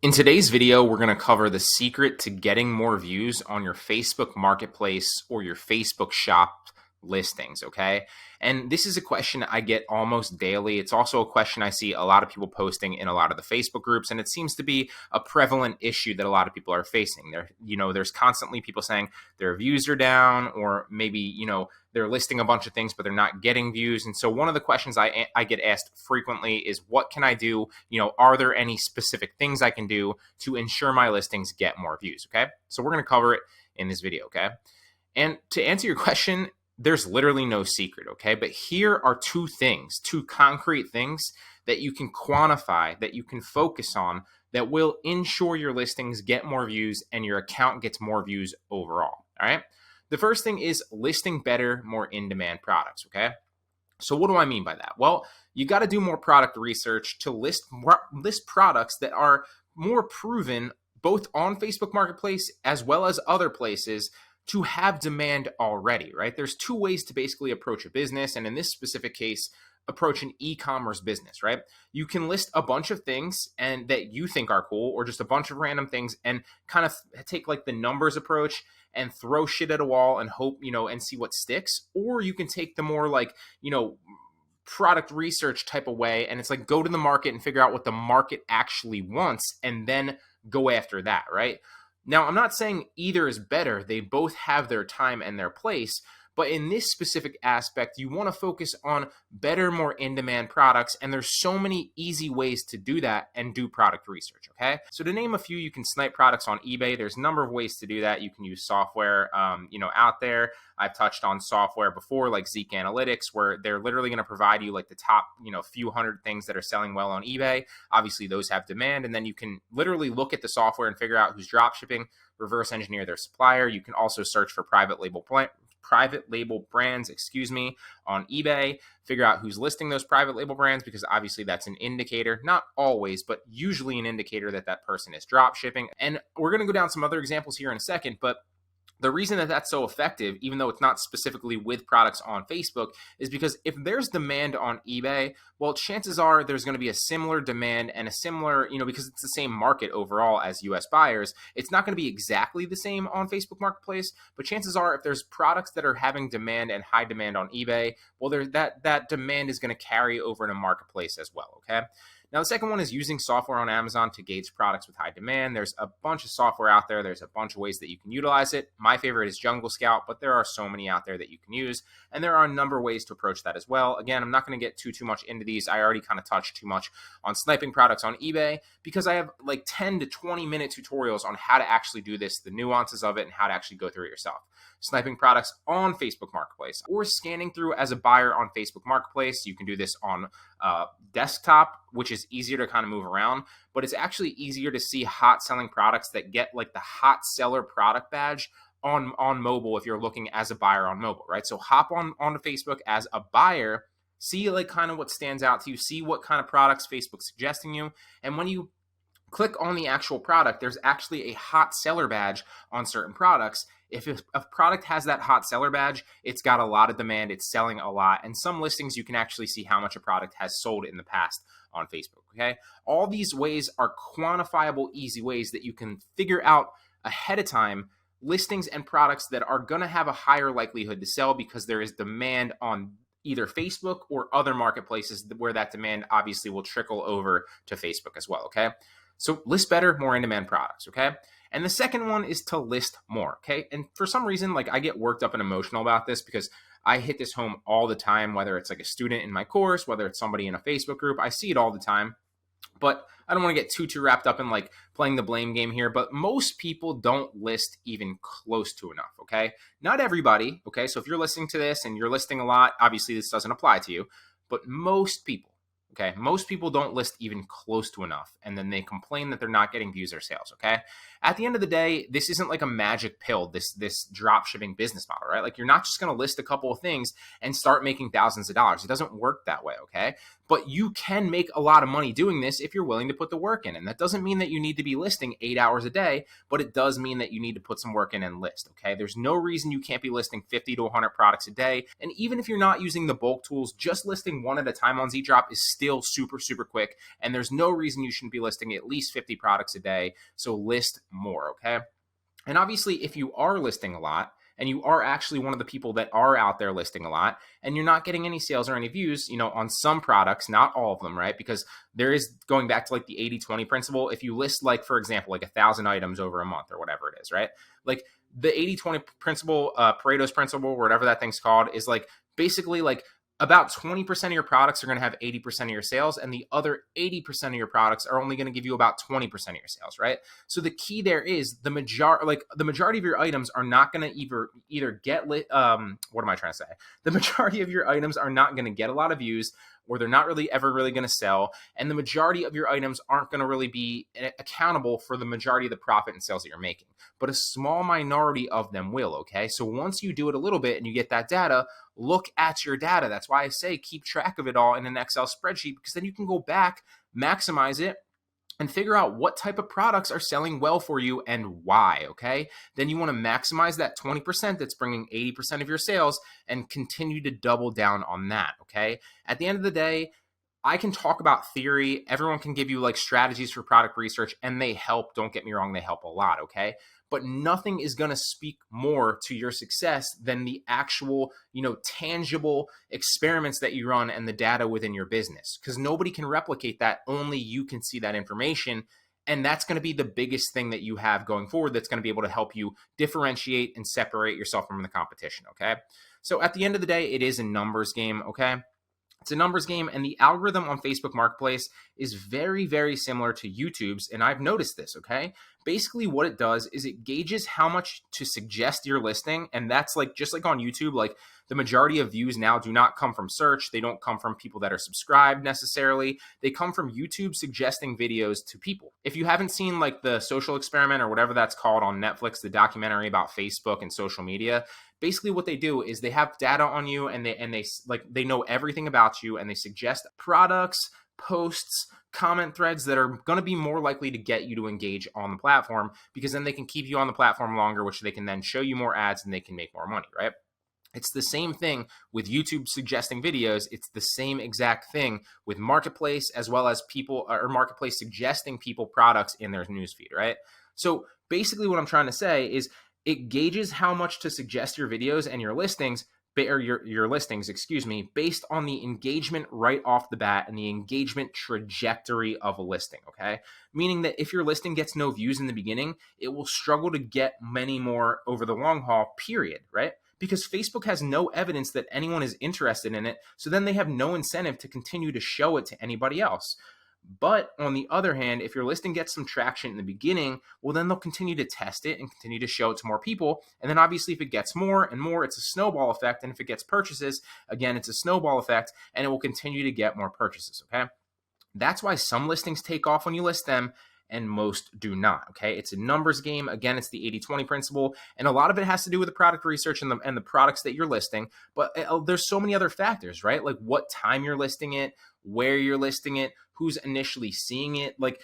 In today's video, we're going to cover the secret to getting more views on your Facebook Marketplace or your Facebook Shop listings, okay? And this is a question I get almost daily. It's also a question I see a lot of people posting in a lot of the Facebook groups, and it seems to be a prevalent issue that a lot of people are facing. There's constantly people saying their views are down, or maybe, they're listing a bunch of things, but they're not getting views. And so one of the questions I get asked frequently is, what can I do? Are there any specific things I can do to ensure my listings get more views? Okay. So we're going to cover it in this video. Okay. And to answer your question, there's literally no secret. Okay. But here are two concrete things that you can quantify, that you can focus on, that will ensure your listings get more views and your account gets more views overall. All right. The first thing is listing better, more in-demand products, okay? So what do I mean by that? Well, you got to do more product research to list products that are more proven both on Facebook Marketplace as well as other places to have demand already, right? There's two ways to basically approach a business, and in this specific case, approach an e-commerce business, right? You can list a bunch of things and that you think are cool, or just a bunch of random things, and kind of take like the numbers approach and throw shit at a wall and hope, and see what sticks. Or you can take the more product research type of way, and it's like go to the market and figure out what the market actually wants and then go after that, right? Now, I'm not saying either is better. They both have their time and their place. But in this specific aspect, you want to focus on better, more in-demand products. And there's so many easy ways to do that and do product research, okay? So to name a few, you can snipe products on eBay. There's a number of ways to do that. You can use software, out there. I've touched on software before, like Zeek Analytics, where they're literally going to provide you like the top, few hundred things that are selling well on eBay. Obviously, those have demand. And then you can literally look at the software and figure out who's drop shipping, reverse engineer their supplier. You can also search for private label brands, on eBay, figure out who's listing those private label brands, because obviously that's an indicator, not always, but usually an indicator that person is drop shipping. And we're going to go down some other examples here in a second, but the reason that that's so effective, even though it's not specifically with products on Facebook, is because if there's demand on eBay, well, chances are there's going to be a similar demand and a similar, because it's the same market overall as US buyers, it's not going to be exactly the same on Facebook Marketplace, but chances are if there's products that are having demand and high demand on eBay, well, that demand is going to carry over in a marketplace as well, okay? Now, the second one is using software on Amazon to gauge products with high demand. There's a bunch of software out there. There's a bunch of ways that you can utilize it. My favorite is Jungle Scout, but there are so many out there that you can use. And there are a number of ways to approach that as well. Again, I'm not going to get too much into these. I already kind of touched too much on sniping products on eBay because I have like 10 to 20 minute tutorials on how to actually do this, the nuances of it, and how to actually go through it yourself. Sniping products on Facebook Marketplace or scanning through as a buyer on Facebook Marketplace. You can do this on desktop, which is easier to kind of move around, but it's actually easier to see hot selling products that get like the hot seller product badge on mobile if you're looking as a buyer on mobile, right? So hop onto Facebook as a buyer, see like kind of what stands out to you, see what kind of products Facebook's suggesting you, and when you click on the actual product, there's actually a hot seller badge on certain products. If a product has that hot seller badge, it's got a lot of demand, it's selling a lot, and some listings you can actually see how much a product has sold in the past on Facebook, okay? All these ways are quantifiable, easy ways that you can figure out ahead of time listings and products that are going to have a higher likelihood to sell because there is demand on either Facebook or other marketplaces where that demand obviously will trickle over to Facebook as well, okay? So list better, more in-demand products, okay? And the second one is to list more, okay? And for some reason, like I get worked up and emotional about this because I hit this home all the time, whether it's like a student in my course, whether it's somebody in a Facebook group, I see it all the time. But I don't want to get too wrapped up in like playing the blame game here, but most people don't list even close to enough, okay? Not everybody, okay? So if you're listening to this and you're listing a lot, obviously this doesn't apply to you, but most people, okay, most people don't list even close to enough, and then they complain that they're not getting views or sales, okay? At the end of the day, this isn't like a magic pill, this drop shipping business model, right? Like you're not just going to list a couple of things and start making thousands of dollars. It doesn't work that way, okay? But you can make a lot of money doing this if you're willing to put the work in. And that doesn't mean that you need to be listing 8 hours a day, but it does mean that you need to put some work in and list, okay? There's no reason you can't be listing 50 to 100 products a day. And even if you're not using the bulk tools, just listing one at a time on ZDrop is still still super, super quick. And there's no reason you shouldn't be listing at least 50 products a day. So list more, okay? And obviously, if you are listing a lot and you are actually one of the people that are out there listing a lot and you're not getting any sales or any views, on some products, not all of them, right? Because there is, going back to like the 80-20 principle, if you list like, for example, like 1,000 items over a month or whatever it is, right? Like the 80-20 principle, Pareto's principle, whatever that thing's called, is like basically like about 20% of your products are going to have 80% of your sales, and the other 80% of your products are only going to give you about 20% of your sales, right? So the key there is the majority of your items are not going to either get what am I trying to say? The majority of your items are not going to get a lot of views, or they're not really ever really going to sell, and the majority of your items aren't going to really be accountable for the majority of the profit and sales that you're making. But a small minority of them will, okay? So once you do it a little bit and you get that data, look at your data. That's why I say keep track of it all in an Excel spreadsheet, because then you can go back, maximize it, and figure out what type of products are selling well for you and why, okay? Then you want to maximize that 20% that's bringing 80% of your sales and continue to double down on that, okay? At the end of the day, I can talk about theory. Everyone can give you like strategies for product research, and they help. Don't get me wrong, they help a lot, okay? But nothing is going to speak more to your success than the actual, tangible experiments that you run and the data within your business, because nobody can replicate that. Only you can see that information. And that's going to be the biggest thing that you have going forward that's going to be able to help you differentiate and separate yourself from the competition, okay? So at the end of the day, it is a numbers game, okay? It's a numbers game, and the algorithm on Facebook Marketplace is very, very similar to YouTube's, and I've noticed this, okay? Basically, what it does is it gauges how much to suggest your listing, and that's like just like on YouTube, like the majority of views now do not come from search. They don't come from people that are subscribed necessarily. They come from YouTube suggesting videos to people. If you haven't seen like the Social Experiment or whatever that's called on Netflix, the documentary about Facebook and social media, basically what they do is they have data on you, and they know everything about you, and they suggest products, posts, comment threads that are going to be more likely to get you to engage on the platform, because then they can keep you on the platform longer, which they can then show you more ads and they can make more money, right? It's the same thing with YouTube suggesting videos. It's the same exact thing with Marketplace, as well as people or Marketplace suggesting people products in their newsfeed, right? So basically what I'm trying to say is it gauges how much to suggest your videos and your listings, or your listings, based on the engagement right off the bat and the engagement trajectory of a listing, okay? Meaning that if your listing gets no views in the beginning, it will struggle to get many more over the long haul, period, right? Because Facebook has no evidence that anyone is interested in it, so then they have no incentive to continue to show it to anybody else. But on the other hand, if your listing gets some traction in the beginning, well, then they'll continue to test it and continue to show it to more people. And then obviously if it gets more and more, it's a snowball effect. And if it gets purchases, again, it's a snowball effect, and it will continue to get more purchases, okay? That's why some listings take off when you list them and most do not, okay? It's a numbers game. Again, it's the 80-20 principle, and a lot of it has to do with the product research and the products that you're listing, but there's so many other factors, right? Like what time you're listing it, where you're listing it, who's initially seeing it. Like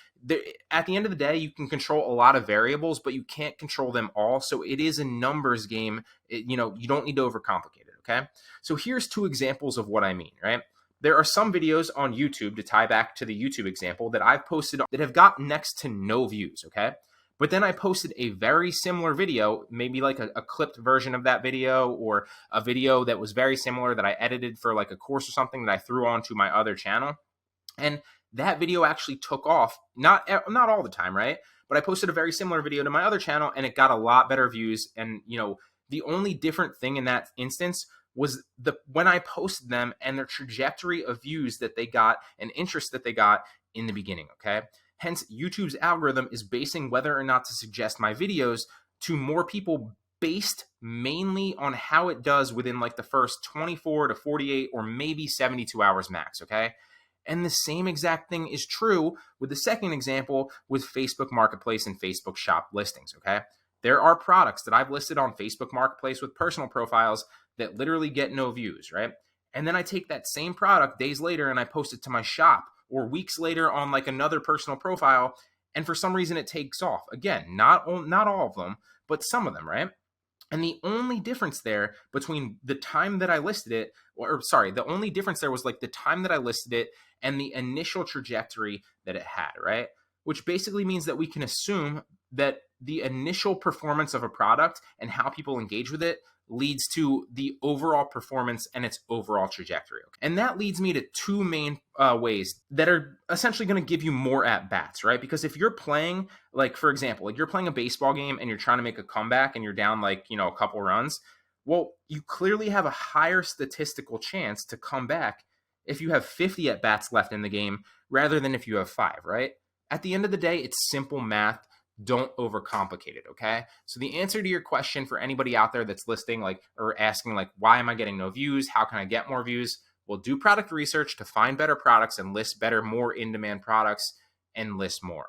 at the end of the day, you can control a lot of variables, but you can't control them all. So it is a numbers game. You don't need to overcomplicate it, okay? So here's two examples of what I mean, right? There are some videos on YouTube, to tie back to the YouTube example, that I've posted that have got next to no views, okay? But then I posted a very similar video, maybe like a clipped version of that video, or a video that was very similar that I edited for like a course or something that I threw onto my other channel. And that video actually took off, not all the time, right? But I posted a very similar video to my other channel, and it got a lot better views. And, the only different thing in that instance was when I posted them and their trajectory of views that they got and interest that they got in the beginning, okay? Hence, YouTube's algorithm is basing whether or not to suggest my videos to more people based mainly on how it does within like the first 24 to 48 or maybe 72 hours max, okay? And the same exact thing is true with the second example with Facebook Marketplace and Facebook Shop listings, okay? There are products that I've listed on Facebook Marketplace with personal profiles that literally get no views, right? And then I take that same product days later and I post it to my shop, or weeks later on like another personal profile, and for some reason it takes off. Again, not all of them, but some of them, right? And the only difference there between the time that I listed it, or sorry, the only difference there was like the time that I listed it and the initial trajectory that it had, right? Which basically means that we can assume that the initial performance of a product and how people engage with it leads to the overall performance and its overall trajectory. And that leads me to two main ways that are essentially going to give you more at bats, right? Because if you're playing, like, for example, like you're playing a baseball game and you're trying to make a comeback and you're down like, a couple runs, well, you clearly have a higher statistical chance to come back if you have 50 at bats left in the game rather than if you have 5, right? At the end of the day, it's simple math. Don't overcomplicate it, okay? So the answer to your question for anybody out there that's listing like or asking like, why am I getting no views? How can I get more views? Well, do product research to find better products and list better, more in-demand products and list more.